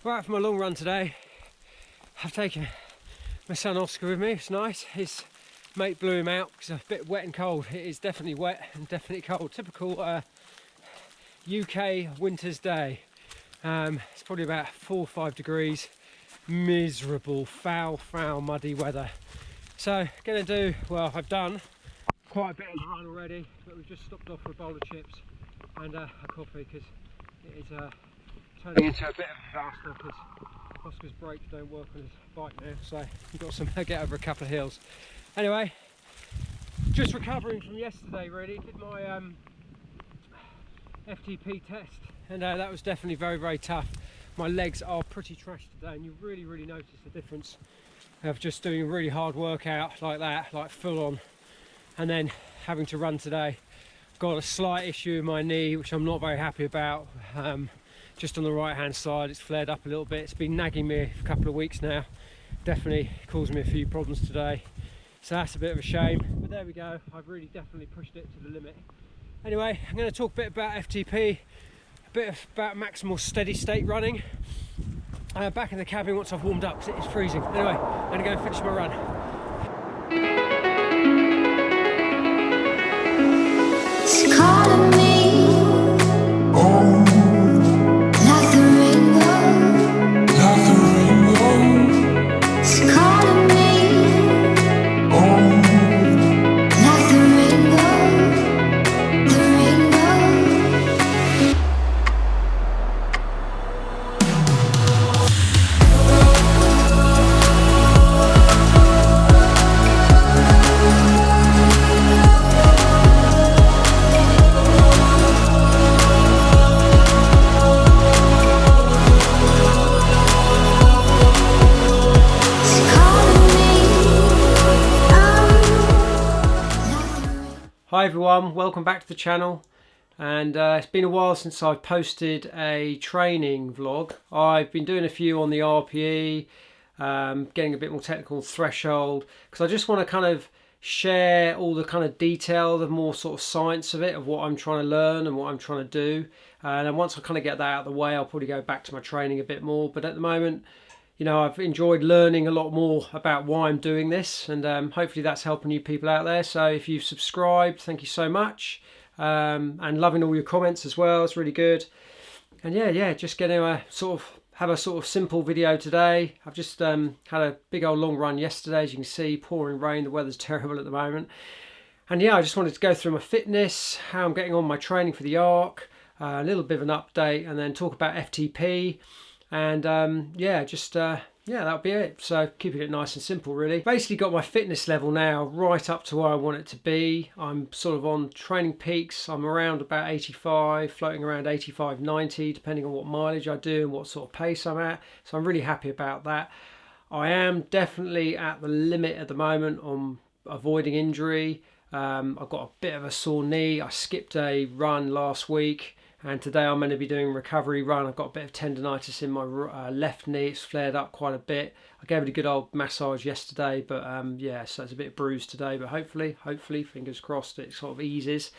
Right, for my long run today, I've taken my son Oscar with me. It's nice. His mate blew him out because it's a bit wet and cold. It is definitely wet and definitely cold. Typical UK winter's day. It's probably about 4 or 5 degrees. Miserable, foul, muddy weather. So, gonna do, well, I've done quite a bit of the run already, but we've just stopped off for a bowl of chips and a coffee because it is turning into a bit of a disaster because Oscar's brakes don't work on his bike now, so we've got some get over a couple of hills. Anyway, just recovering from yesterday really. Did my FTP test and that was definitely very tough. My legs are pretty trashed today and you really notice the difference of just doing a really hard workout like that, like full on, and then having to run today. Got a slight issue in my knee which I'm not very happy about. Just on the right hand side, it's flared up a little bit. It's been nagging me for a couple of weeks now. Definitely caused me a few problems today, so that's a bit of a shame, but there we go. I've really definitely pushed it to the limit. Anyway, I'm going to talk a bit about FTP, a bit about maximal steady state running. Back in the cabin once I've warmed up because it is freezing. Anyway, I'm going to go and finish my run. It's calling me. Hi everyone, welcome back to the channel, and it's been a while since I've posted a training vlog. I've been doing a few on the RPE, getting a bit more technical threshold, because I just want to kind of share all the kind of detail, the more sort of science of it, of what I'm trying to learn and what I'm trying to do. And then once I kind of get that out of the way, I'll probably go back to my training a bit more. But at the moment, you know, I've enjoyed learning a lot more about why I'm doing this, and hopefully that's helping you people out there. So if you've subscribed, thank you so much, and loving all your comments as well. It's really good. And yeah, just going to have a sort of simple video today. I've just had a big old long run yesterday, as you can see, pouring rain. The weather's terrible at the moment. And yeah, I just wanted to go through my fitness, how I'm getting on my training for the ARC, a little bit of an update, and then talk about FTP. And that'll be it. So keeping it nice and simple really. Basically got my fitness level now right up to where I want it to be. I'm sort of on training peaks. I'm around about 85, floating around 85, 90, depending on what mileage I do and what sort of pace I'm at. So I'm really happy about that. I am definitely at the limit at the moment on avoiding injury. I've got a bit of a sore knee. I skipped a run last week, and today I'm going to be doing a recovery run. I've got a bit of tendonitis in my left knee. It's flared up quite a bit. I gave it a good old massage yesterday, but yeah, so it's a bit bruised today. But hopefully, fingers crossed, it sort of eases,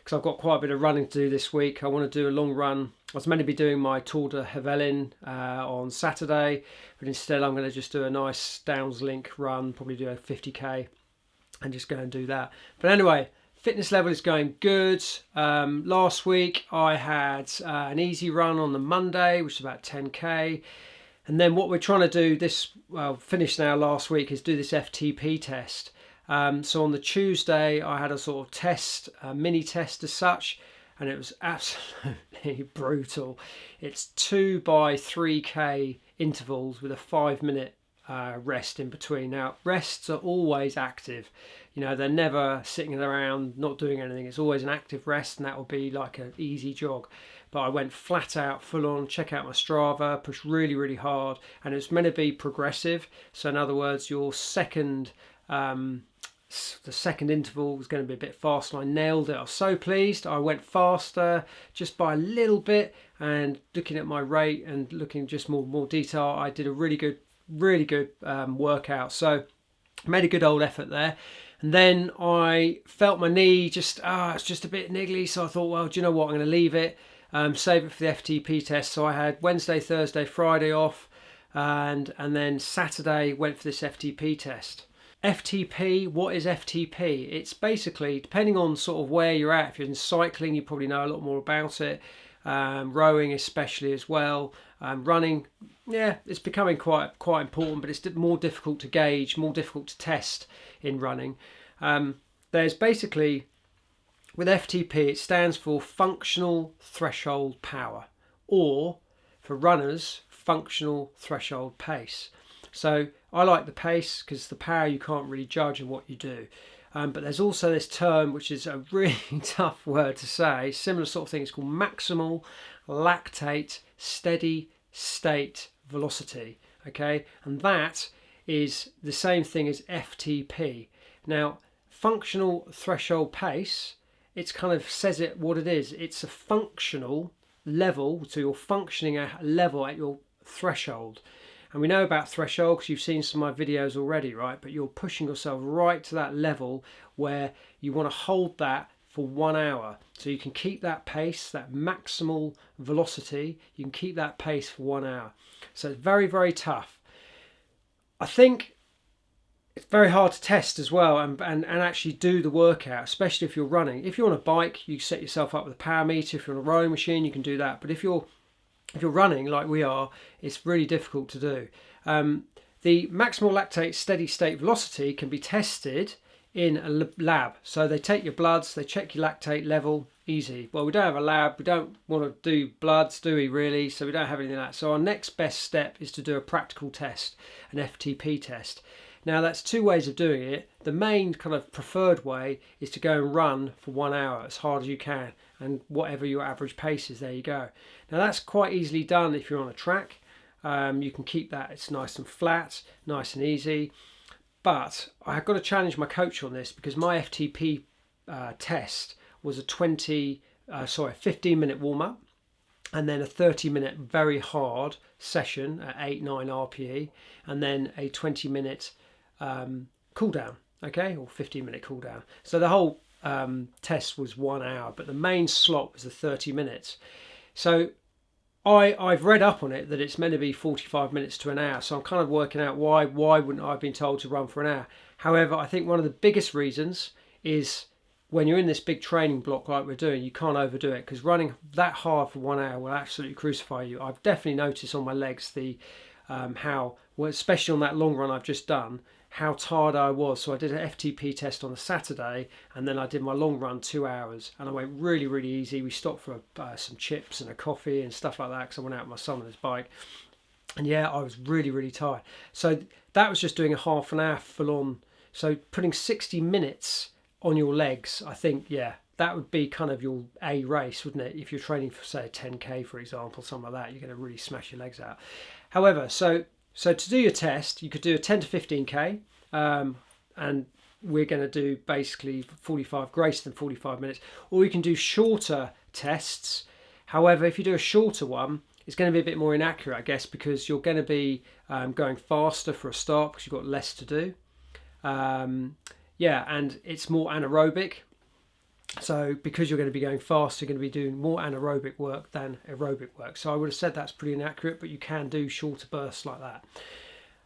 because I've got quite a bit of running to do this week. I want to do a long run. I was meant to be doing my Tour de Havelin on Saturday, but instead I'm going to just do a nice Downs Link run, probably do a 50k, and just go and do that. But anyway, fitness level is going good. Last week I had an easy run on the Monday, which is about 10k. And then what we're trying to do finished now last week, is do this FTP test. So on the Tuesday I had a sort of test, a mini test as such, and it was absolutely brutal. It's 2 by 3k intervals with a 5-minute rest in between. Now rests are always active, you know, they're never sitting around not doing anything. It's always an active rest, and that will be like an easy jog. But I went flat out, full on. Check out my Strava, pushed really hard, and it's meant to be progressive. So in other words, your second the second interval was going to be a bit faster. I nailed it. I was so pleased. I went faster just by a little bit, and looking at my rate and looking just more detail, I did a really good workout. So made a good old effort there. And then I felt my knee it's just a bit niggly, so I thought, well, do you know what, I'm going to leave it. save it for the FTP test. So I had Wednesday, Thursday, Friday off, and then Saturday went for this FTP test. FTP, what is FTP? It's basically, depending on sort of where you're at, if you're in cycling, you probably know a lot more about it. Rowing especially as well. Running, yeah, it's becoming quite important, but it's more difficult to gauge, more difficult to test in running. There's basically, with FTP, it stands for functional threshold power, or for runners, functional threshold pace. So I like the pace because the power you can't really judge in what you do. But there's also this term, which is a really tough word to say, similar sort of thing. It's called maximal lactate steady state velocity. Okay, and that is the same thing as FTP. Now, functional threshold pace, it's kind of says it what it is. It's a functional level, so you're functioning at a level at your threshold. And we know about threshold because you've seen some of my videos already, right? But you're pushing yourself right to that level where you want to hold that for 1 hour. So you can keep that pace, that maximal velocity, you can keep that pace for 1 hour. So it's very, very tough. I think it's very hard to test as well and actually do the workout, especially if you're running. If you're on a bike, you set yourself up with a power meter. If you're on a rowing machine, you can do that. But if you're running like we are, it's really difficult to do. The maximal lactate steady state velocity can be tested in a lab. So they take your bloods, they check your lactate level, easy. Well, we don't have a lab, we don't want to do bloods, do we really? So we don't have anything like that. So our next best step is to do a practical test, an FTP test. Now that's two ways of doing it. The main kind of preferred way is to go and run for 1 hour as hard as you can, and whatever your average pace is, there you go. Now that's quite easily done if you're on a track. You can keep that, it's nice and flat, nice and easy. But I've got to challenge my coach on this because my FTP test was a 15-minute warm-up and then a 30-minute very hard session at 8-9 RPE and then a 20-minute cool down, okay, or 15-minute cool down. So the whole test was 1 hour, but the main slot was the 30 minutes. So I've read up on it that it's meant to be 45 minutes to an hour, so I'm kind of working out why wouldn't I have been told to run for an hour. However, I think one of the biggest reasons is when you're in this big training block like we're doing, you can't overdo it because running that hard for 1 hour will absolutely crucify you. I've definitely noticed on my legs the how, well, especially on that long run I've just done, how tired I was. So I did an FTP test on a Saturday and then I did my long run 2 hours and I went really, really easy. We stopped for some chips and a coffee and stuff like that because I went out with my son on his bike. And yeah, I was really, really tired. So that was just doing a half an hour full on. So putting 60 minutes on your legs, I think, yeah, that would be kind of your A race, wouldn't it? If you're training for, say, a 10K, for example, something like that, you're going to really smash your legs out. However, so to do your test, you could do a 10 to 15K, and we're going to do basically 45, greater than 45 minutes, or you can do shorter tests. However, if you do a shorter one, it's going to be a bit more inaccurate, I guess, because you're going to be going faster for a start because you've got less to do. Yeah, and it's more anaerobic. So because you're going to be going fast, you're going to be doing more anaerobic work than aerobic work. So I would have said that's pretty inaccurate, but you can do shorter bursts like that.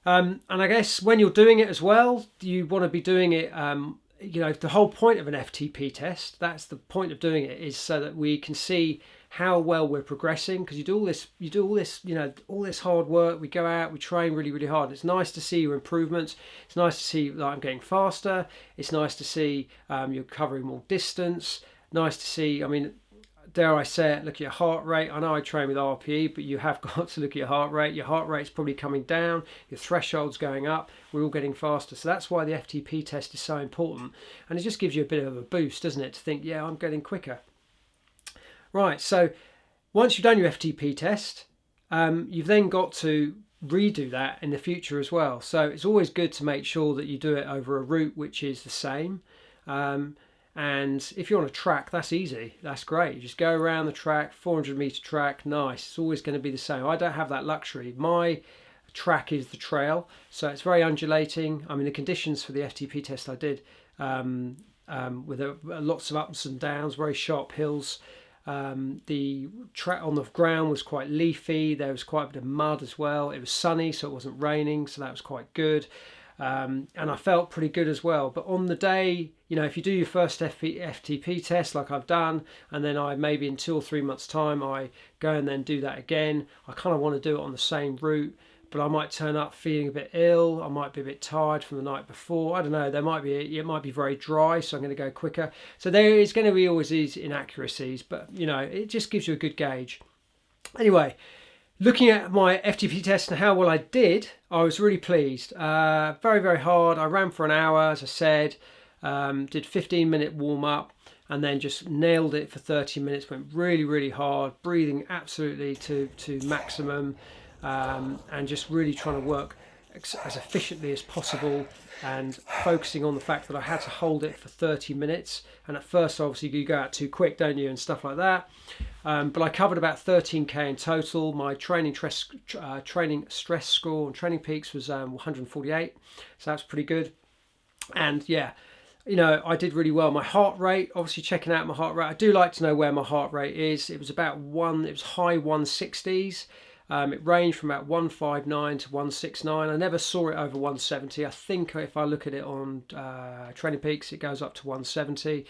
And I guess when you're doing it as well, you want to be doing it, you know, the whole point of an FTP test, that's the point of doing it, is so that we can see how well we're progressing, because you do all this, you know, all this hard work. We go out, we train really, really hard. It's nice to see your improvements. It's nice to see that I'm getting faster. It's nice to see you're covering more distance. Nice to see, I mean, dare I say it, look at your heart rate. I know I train with RPE, but you have got to look at your heart rate. Your heart rate's probably coming down. Your threshold's going up. We're all getting faster. So that's why the FTP test is so important. And it just gives you a bit of a boost, doesn't it, to think, yeah, I'm getting quicker. Right, so once you've done your FTP test, you've then got to redo that in the future as well. So it's always good to make sure that you do it over a route which is the same. And if you're on a track, that's easy. That's great. You just go around the track, 400 meter track, nice. It's always going to be the same. I don't have that luxury. My track is the trail, so it's very undulating. I mean, the conditions for the FTP test I did with lots of ups and downs, very sharp hills. The track on the ground was quite leafy. There was quite a bit of mud as well. It was sunny, so it wasn't raining, so that was quite good. And I felt pretty good as well. But on the day, if you do your first FTP test like I've done, and then maybe in 2 or 3 months time I go and then do that again, I kind of want to do it on the same route. But I might turn up feeling a bit ill. I might be a bit tired from the night before. I don't know. It might be very dry, so I'm going to go quicker. So there is going to be always these inaccuracies, but it just gives you a good gauge. Anyway, looking at my FTP test and how well I did, I was really pleased. Very, very hard. I ran for an hour, as I said. Did 15-minute warm up, and then just nailed it for 30 minutes. Went really, really hard, breathing absolutely to maximum. And just really trying to work as efficiently as possible, and focusing on the fact that I had to hold it for 30 minutes. And at first, obviously, you go out too quick, don't you, and stuff like that. But I covered about 13k in total. My training stress score on Training Peaks was 148, so that's pretty good. And yeah, I did really well. My heart rate, obviously checking out my heart rate. I do like to know where my heart rate is. It was about it was high 160s. It ranged from about 159 to 169. I never saw it over 170. I think if I look at it on Training Peaks, it goes up to 170.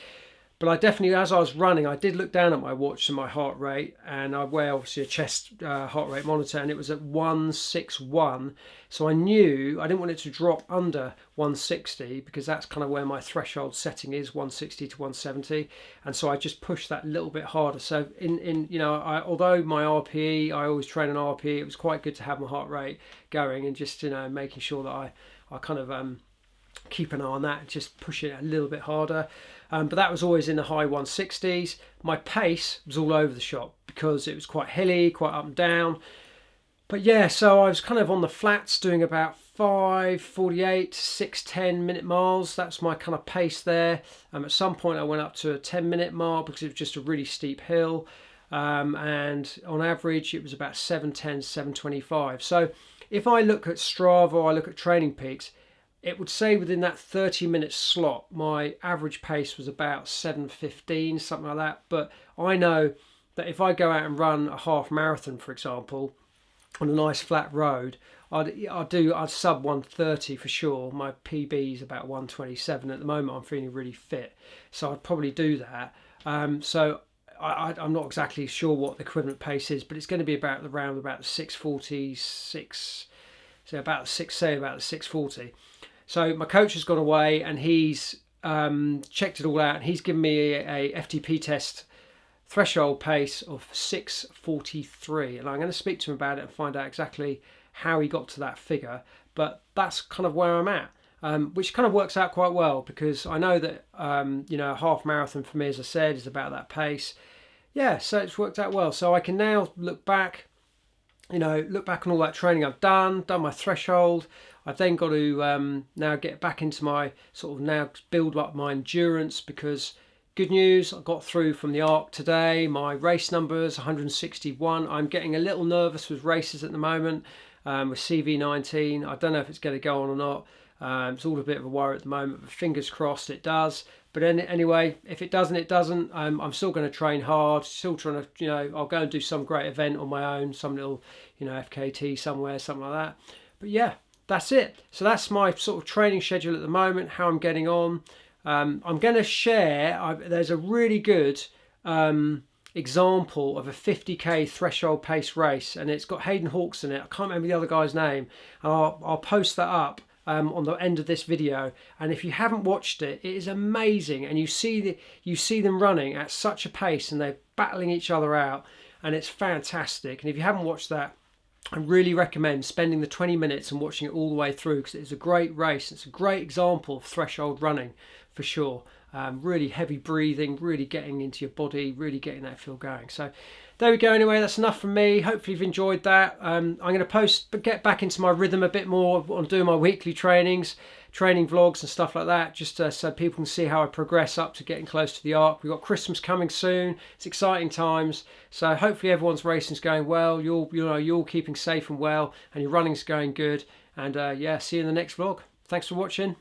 But I definitely, as I was running, I did look down at my watch and my heart rate, and I wear obviously a chest heart rate monitor, and it was at 161. So I knew I didn't want it to drop under 160, because that's kind of where my threshold setting is, 160 to 170. And so I just pushed that a little bit harder. So although my RPE, I always train an RPE, it was quite good to have my heart rate going, and just making sure that I kind of keep an eye on that and just push it a little bit harder. But that was always in the high 160s. My pace was all over the shop because it was quite hilly, quite up and down. But yeah, so I was kind of on the flats doing about 5:48 to 6:10 minute miles. That's my kind of pace there. At some point I went up to a 10-minute mile because it was just a really steep hill. And on average it was about 7:10, 7:25. So if I look at Strava, I look at Training Peaks, it would say within that 30-minute slot, my average pace was about 7:15, something like that. But I know that if I go out and run a half marathon, for example, on a nice flat road, I'd sub 130 for sure. My PB is about 127 at the moment. I'm feeling really fit, so I'd probably do that. So I'm not exactly sure what the equivalent pace is, but it's going to be around about the 6:46. So about the 6:40. So my coach has gone away and he's checked it all out, and he's given me a FTP test threshold pace of 6:43, and I'm going to speak to him about it and find out exactly how he got to that figure. But that's kind of where I'm at, which kind of works out quite well, because I know that a half marathon for me, as I said, is about that pace. Yeah, so it's worked out well. So I can now look back on all that training I've done my threshold. I've then got to now get back into my now build up my endurance, because good news, I got through from the ARC today. My race number is 161. I'm getting a little nervous with races at the moment, with CV19. I don't know if it's going to go on or not. It's all a bit of a worry at the moment, but fingers crossed it does. But anyway, if it doesn't, it doesn't. I'm still going to train hard, still trying to, I'll go and do some great event on my own, some little, FKT somewhere, something like that. But yeah, that's it. So that's my sort of training schedule at the moment, how I'm getting on. I'm going to share, there's a really good example of a 50k threshold pace race, and it's got Hayden Hawks in it. I can't remember the other guy's name, and I'll post that up on the end of this video. And if you haven't watched it, it is amazing, and you see them running at such a pace, and they're battling each other out, and it's fantastic. And if you haven't watched that, I really recommend spending the 20 minutes and watching it all the way through, because it's a great race. It's a great example of threshold running for sure. Really heavy breathing, really getting into your body, really getting that feel going. So there we go. Anyway, that's enough from me. Hopefully you've enjoyed that. I'm going to get back into my rhythm a bit more on doing my weekly training vlogs and stuff like that, just so people can see how I progress up to getting close to the ARC. We've got Christmas coming soon. It's exciting times. So hopefully everyone's racing's going well. You're all keeping safe and well, and your running's going good. And yeah, see you in the next vlog. Thanks for watching.